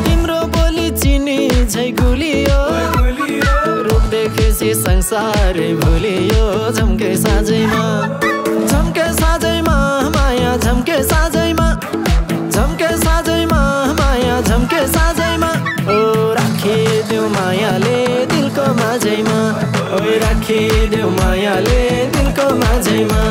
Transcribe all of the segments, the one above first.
तिम्रो बोली चिनी झै गुलियो रूपदेखि संसारै भुलियो झम्के साँझैमा माया झम्के साँझैमा माया झम्के साँझैमा ओ राखिदेऊ मायाले दिलको माझैमा ओ राखिदेऊ मायाले दिलको माझैमा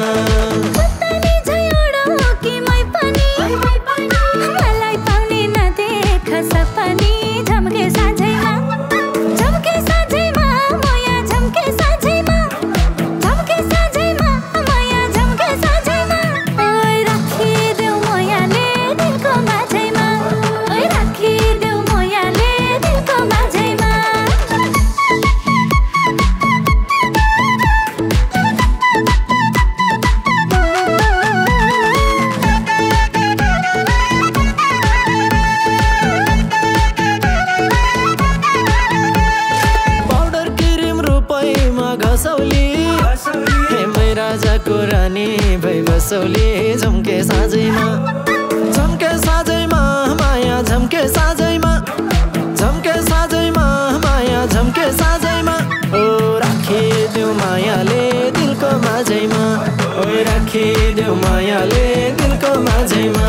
राजाको रानी भई बसौली झम्के साँझैमा माया झम्के साँझैमा माया झम्के साँझैमा ओ राखिदेऊ मायाले दिलको माझैमा ओ राखिदेऊ मायाले दिलको माझैमा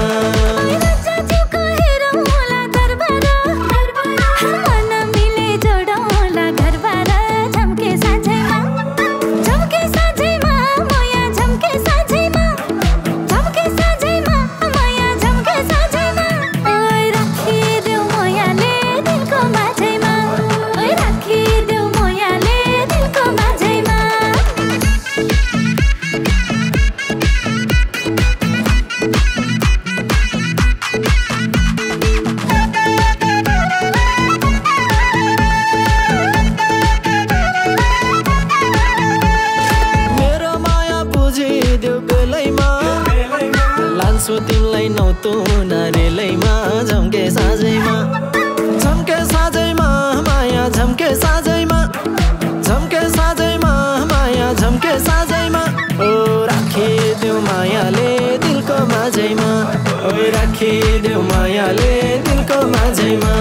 लान्छु तिमलाई नौतो नारेलैमा झम्के साँझैमा माया झम्के साँझैमा माया झम्के साँझैमा ओ राखिदेऊ मायाले दिलको माझैमा ओ राखिदेऊ मायाले दिलको माझैमा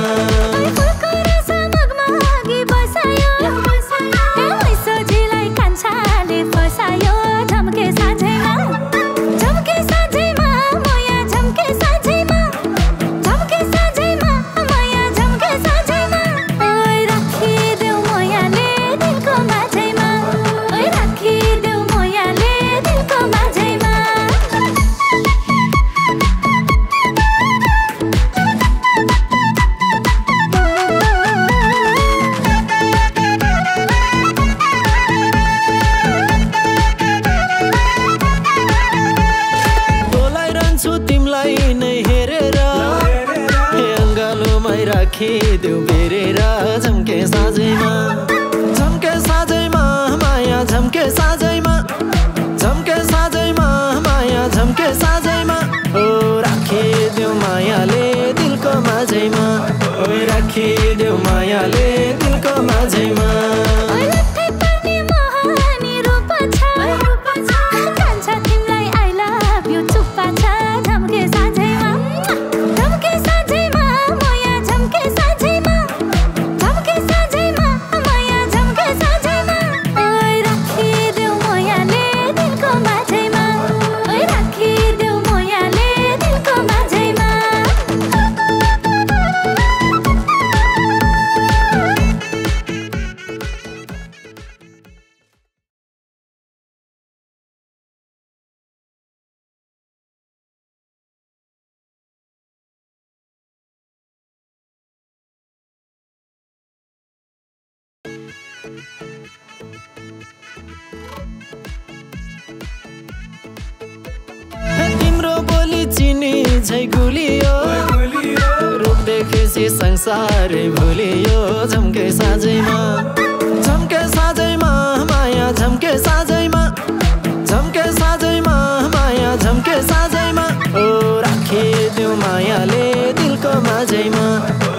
राखिदेऊ बेरेर झम्के साँझैमा माया झम्के साँझैमा माया झम्के साँझैमा ओ राखिदेऊ मायाले दिलको माझैमा ओ राखिदेऊ मायाले दिलको माझैमा तिम्रो बोली चिनी झै गुलियो रूपदेखि संसारै भुलियो झम्के साँझैमा माया झम्के साँझैमा माया झम्के साँझैमा ओ राखिदेऊ मायाले दिलको माझैमा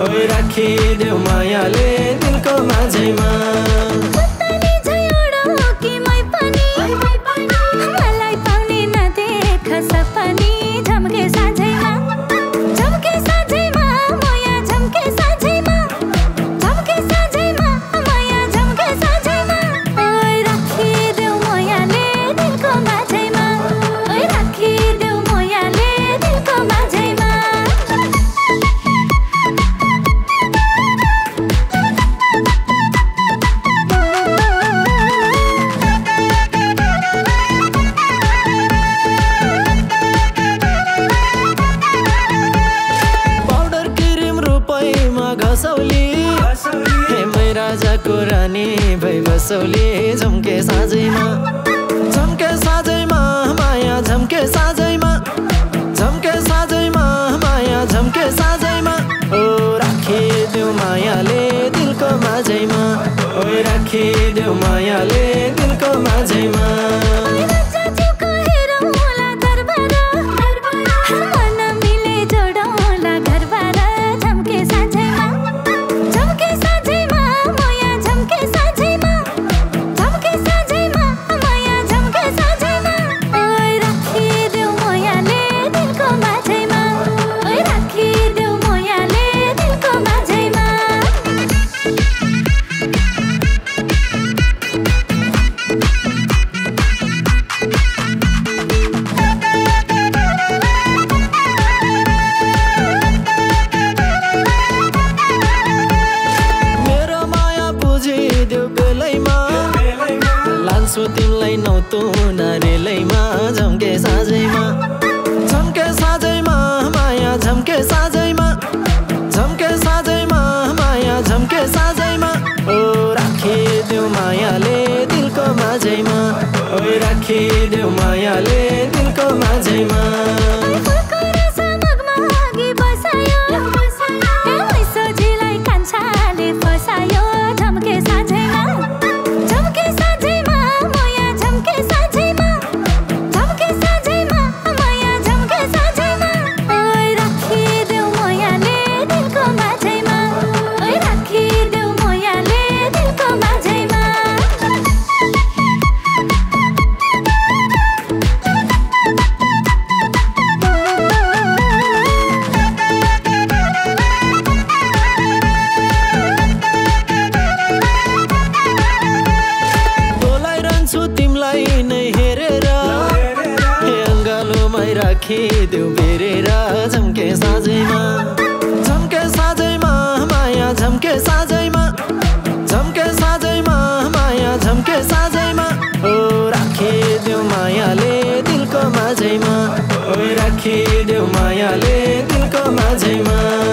ओ राखिदेऊ मायाले दिलको माझैमा रूपैमा घसौली हे मै राजाको रानी भई बसौली झम्के साँझैमा माया झम्के साँझैमा माया झम्के साँझैमा ओ राखिदेऊ मायाले दिलको माझैमा ओ राखिदेऊ मायाले दिलको माझैमा लान्छु तिमलाई नौतो नारेलैमा झम्के साँझैमा माया झम्के साँझैमा माया झम्के साँझैमा ओ राखिदेऊ मायाले दिलको माझैमा ओ राखिदेऊ मायाले दिलको माझैमा राखिदेऊ बेरेर झम्के साँझैमा माया झम्के साँझैमा माया झम्के साँझैमा ओ राखिदेऊ मायाले दिलको माझैमा ओ राखिदेऊ मायाले दिलको माझैमा